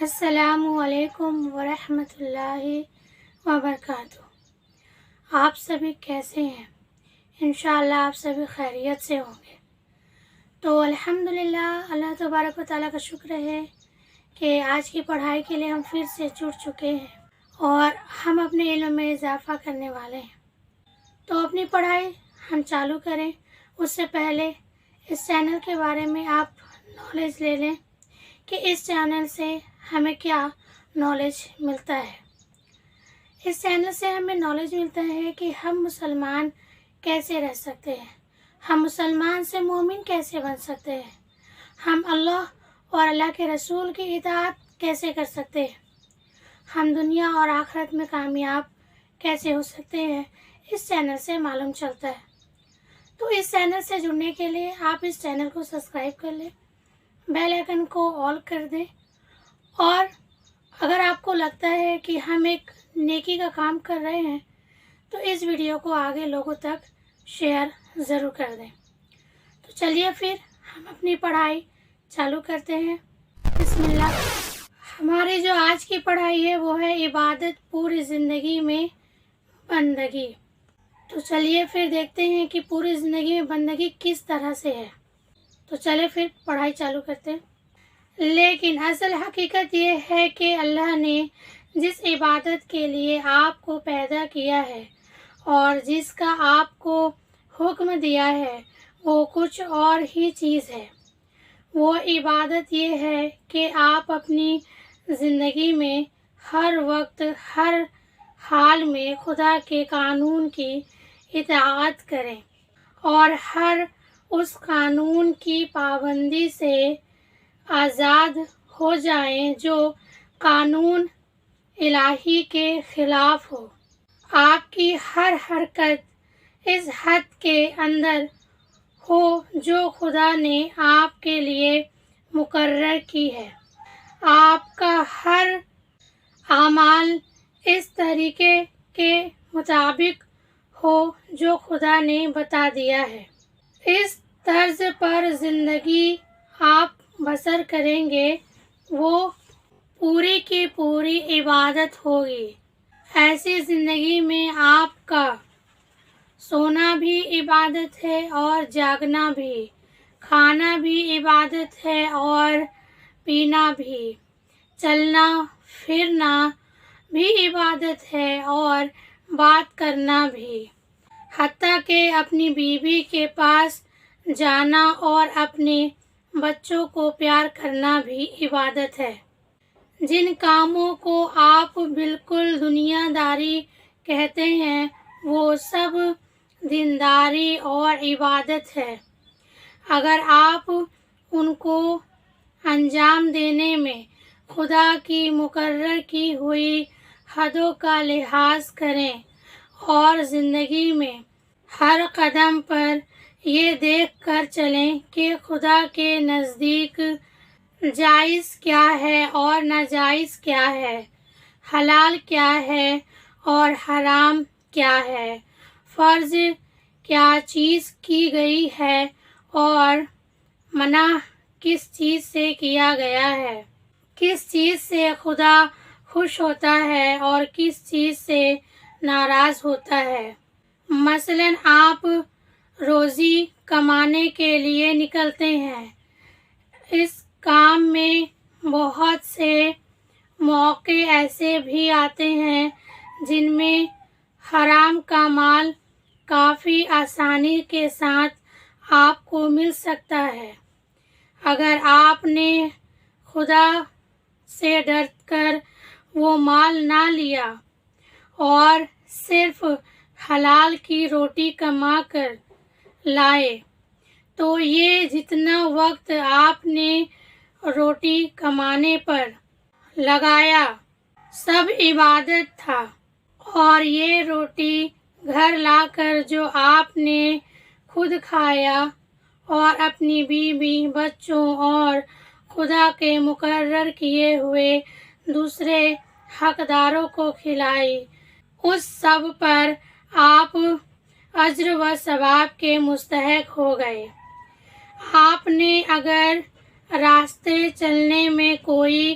السلام علیکم ورحمۃ اللہ وبرکاتہ۔ آپ سبھی کیسے ہیں؟ انشاءاللہ آپ سبھی خیریت سے ہوں گے۔ تو الحمدللہ اللہ تبارک و تعالیٰ کا شکر ہے کہ آج کی پڑھائی کے لیے ہم پھر سے جڑ چکے ہیں اور ہم اپنے علم میں اضافہ کرنے والے ہیں۔ تو اپنی پڑھائی ہم چالو کریں اس سے پہلے اس چینل کے بارے میں آپ نالج لے لیں کہ اس چینل سے ہمیں کیا نالج ملتا ہے۔ اس چینل سے ہمیں نالج ملتا ہے کہ ہم مسلمان کیسے رہ سکتے ہیں، ہم مسلمان سے مومن کیسے بن سکتے ہیں، ہم اللہ اور اللہ کے رسول کی اطاعت کیسے کر سکتے ہیں، ہم دنیا اور آخرت میں کامیاب کیسے ہو سکتے ہیں، اس چینل سے معلوم چلتا ہے۔ تو اس چینل سے جڑنے کے لیے آپ اس چینل کو سبسکرائب کر لیں، بیل آئیکن کو آل کر دیں، اور اگر آپ کو لگتا ہے کہ ہم ایک نیکی کا کام کر رہے ہیں تو اس ویڈیو کو آگے لوگوں تک شیئر ضرور کر دیں۔ تو چلیے پھر ہم اپنی پڑھائی چالو کرتے ہیں۔ بسم اللہ۔ ہماری جو آج کی پڑھائی ہے وہ ہے عبادت پوری زندگی میں بندگی۔ تو چلیے پھر دیکھتے ہیں کہ پوری زندگی میں بندگی کس طرح سے ہے۔ تو چلے پھر پڑھائی چالو کرتے ہیں۔ لیکن اصل حقیقت یہ ہے کہ اللہ نے جس عبادت کے لیے آپ کو پیدا کیا ہے اور جس کا آپ کو حکم دیا ہے وہ کچھ اور ہی چیز ہے۔ وہ عبادت یہ ہے کہ آپ اپنی زندگی میں ہر وقت ہر حال میں خدا کے قانون کی اطاعت کریں اور ہر اس قانون کی پابندی سے آزاد ہو جائیں جو قانون الہی کے خلاف ہو۔ آپ کی ہر حرکت اس حد کے اندر ہو جو خدا نے آپ کے لیے مقرر کی ہے۔ آپ کا ہر اعمال اس طریقے کے مطابق ہو جو خدا نے بتا دیا ہے۔ اس طرز پر زندگی آپ بسر کریں گے وہ پوری کی پوری عبادت ہوگی۔ ایسی زندگی میں آپ کا سونا بھی عبادت ہے اور جاگنا بھی، کھانا بھی عبادت ہے اور پینا بھی، چلنا پھرنا بھی عبادت ہے اور بات کرنا بھی، حتیٰ کہ اپنی بیوی کے پاس جانا اور اپنے بچوں کو پیار کرنا بھی عبادت ہے۔ جن کاموں کو آپ بالکل دنیا داری کہتے ہیں وہ سب دینداری اور عبادت ہے۔ اگر آپ ان کو انجام دینے میں خدا کی مقرر کی ہوئی حدوں کا لحاظ کریں اور زندگی میں ہر قدم پر یہ دیکھ کر چلیں کہ خدا کے نزدیک جائز کیا ہے اور ناجائز کیا ہے، حلال کیا ہے اور حرام کیا ہے، فرض کیا چیز کی گئی ہے اور منع کس چیز سے کیا گیا ہے، کس چیز سے خدا خوش ہوتا ہے اور کس چیز سے ناراض ہوتا ہے۔ مثلاً آپ روزی کمانے کے لیے نکلتے ہیں۔ اس کام میں بہت سے موقع ایسے بھی آتے ہیں جن میں حرام کا مال کافی آسانی کے ساتھ آپ کو مل سکتا ہے۔ اگر آپ نے خدا سے ڈر کر وہ مال نہ لیا اور صرف حلال کی روٹی کما کر لائے تو یہ جتنا وقت آپ نے روٹی کمانے پر لگایا سب عبادت تھا، اور یہ روٹی گھر لا کر جو آپ نے خود کھایا اور اپنی بیوی بچوں اور خدا کے مقرر کیے ہوئے دوسرے حقداروں کو کھلائی، اس سب پر آپ اجر و ثواب کے مستحق ہو گئے۔ آپ نے اگر راستے چلنے میں کوئی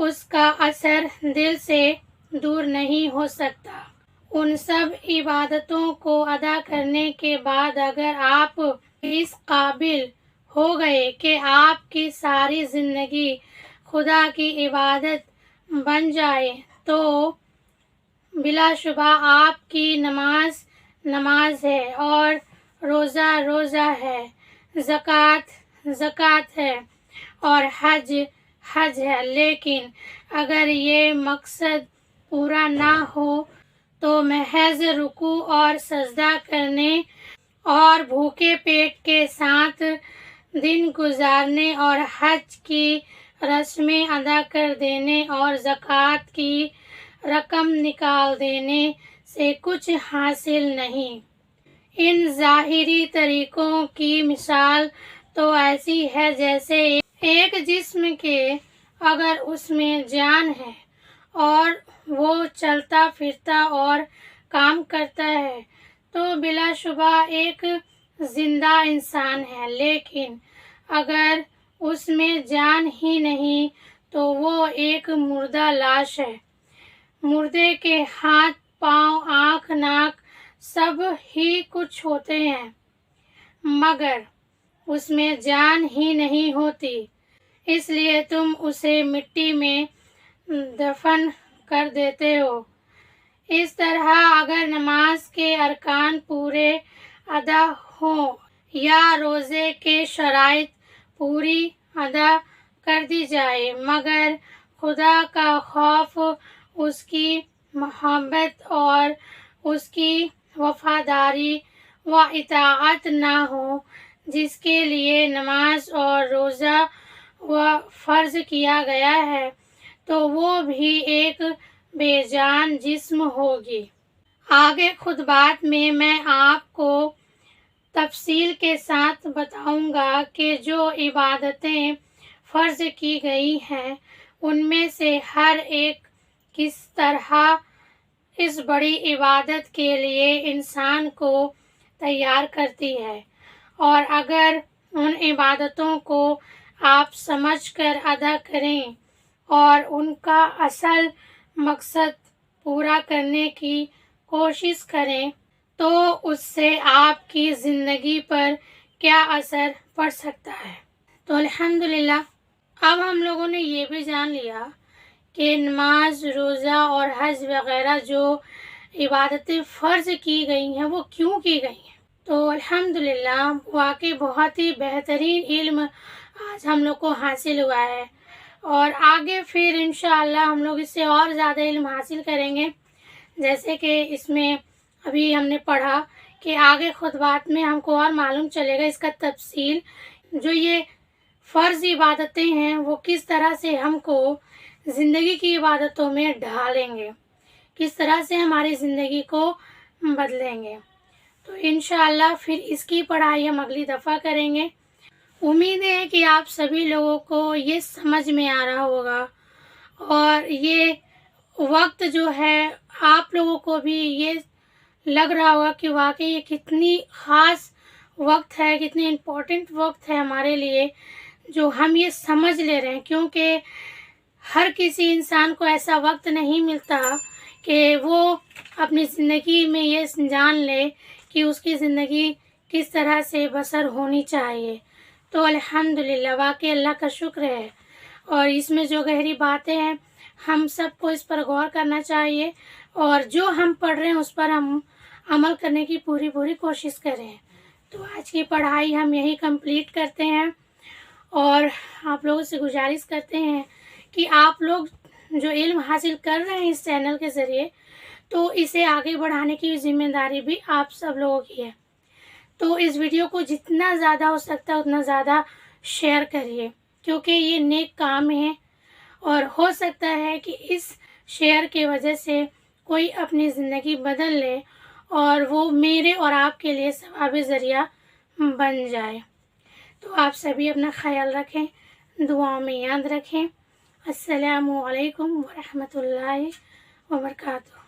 اس کا اثر دل سے دور نہیں ہو سکتا۔ ان سب عبادتوں کو ادا کرنے کے بعد اگر آپ اس قابل ہو گئے کہ آپ کی ساری زندگی خدا کی عبادت بن جائے تو بلا شبہ آپ کی نماز نماز ہے اور روزہ روزہ ہے، زکوٰۃ ہے اور حج ہے، لیکن اگر یہ مقصد پورا نہ ہو تو محض رکوع اور سجدہ کرنے اور بھوکے پیٹ کے ساتھ دن گزارنے اور حج کی رسمیں ادا کر دینے اور زکوٰۃ کی رقم نکال دینے سے کچھ حاصل نہیں۔ ان ظاہری طریقوں کی مثال تو ایسی ہے جیسے ایک جسم کے اگر اس میں جان ہے اور وہ چلتا پھرتا اور کام کرتا ہے تو بلا شبہ ایک زندہ انسان ہے، لیکن اگر اس میں جان ہی نہیں تو وہ ایک مردہ لاش ہے۔ مردے کے ہاتھ پاؤں آنکھ ناک سب ہی کچھ ہوتے ہیں مگر اس میں جان ہی نہیں ہوتی، اس لیے تم اسے مٹی میں دفن کر دیتے ہو۔ اس طرح اگر نماز کے ارکان پورے ادا ہوں یا روزے کے شرائط پوری ادا کر دی جائے مگر خدا کا خوف، اس کی محبت اور اس کی وفاداری و اطاعت نہ ہو جس کے لیے نماز اور روزہ فرض کیا گیا ہے تو وہ بھی ایک بے جان جسم ہوگی۔ آگے خطبات میں آپ کو تفصیل کے ساتھ بتاؤں گا کہ جو عبادتیں فرض کی گئی ہیں ان میں سے ہر ایک کس طرح اس بڑی عبادت کے لیے انسان کو تیار کرتی ہے، اور اگر ان عبادتوں کو آپ سمجھ کر ادا کریں اور ان کا اصل مقصد پورا کرنے کی کوشش کریں تو اس سے آپ کی زندگی پر کیا اثر پڑ سکتا ہے۔ تو الحمدللہ اب ہم لوگوں نے یہ بھی جان لیا کہ نماز، روزہ اور حج وغیرہ جو عبادتیں فرض کی گئی ہیں وہ کیوں کی گئی ہیں۔ تو الحمدللہ واقعی بہت ہی بہترین علم آج ہم لوگ کو حاصل ہوا ہے، اور آگے پھر انشاءاللہ ہم لوگ اس سے اور زیادہ علم حاصل کریں گے، جیسے کہ اس میں ابھی ہم نے پڑھا کہ آگے خطبات میں ہم کو اور معلوم چلے گا اس کا تفصیل، جو یہ فرض عبادتیں ہیں وہ کس طرح سے ہم کو زندگی کی عبادتوں میں ڈھالیں گے، کس طرح سے ہماری زندگی کو بدلیں گے۔ تو انشاءاللہ پھر اس کی پڑھائی ہم اگلی دفعہ کریں گے۔ امید ہے کہ آپ سبھی لوگوں کو یہ سمجھ میں آ رہا ہوگا، اور یہ وقت جو ہے آپ لوگوں کو بھی یہ لگ رہا ہوگا کہ واقعی یہ کتنی خاص وقت ہے، کتنی امپورٹنٹ وقت ہے ہمارے لیے جو ہم یہ سمجھ لے رہے ہیں، کیونکہ ہر کسی انسان کو ایسا وقت نہیں ملتا کہ وہ اپنی زندگی میں یہ جان لے کہ اس کی زندگی کس طرح سے بسر ہونی چاہیے۔ تو الحمدللہ واقعی اللہ کا شکر ہے، اور اس میں جو گہری باتیں ہیں ہم سب کو اس پر غور کرنا چاہیے، اور جو ہم پڑھ رہے ہیں اس پر ہم عمل کرنے کی پوری کوشش کریں۔ تو آج کی پڑھائی ہم یہی کمپلیٹ کرتے ہیں، اور آپ لوگوں سے گزارش کرتے ہیں کہ آپ لوگ جو علم حاصل کر رہے ہیں اس چینل کے ذریعے تو اسے آگے بڑھانے کی ذمہ داری بھی آپ سب لوگوں کی ہے۔ تو اس ویڈیو کو جتنا زیادہ ہو سکتا ہے اتنا زیادہ شیئر کریے، کیونکہ یہ نیک کام ہے، اور ہو سکتا ہے کہ اس شیئر کی وجہ سے کوئی اپنی زندگی بدل لے اور وہ میرے اور آپ کے لیے ثواب ذریعہ بن جائے۔ تو آپ سبھی اپنا خیال رکھیں، دعاؤں میں یاد رکھیں۔ السلام علیکم ورحمۃ اللہ وبرکاتہ۔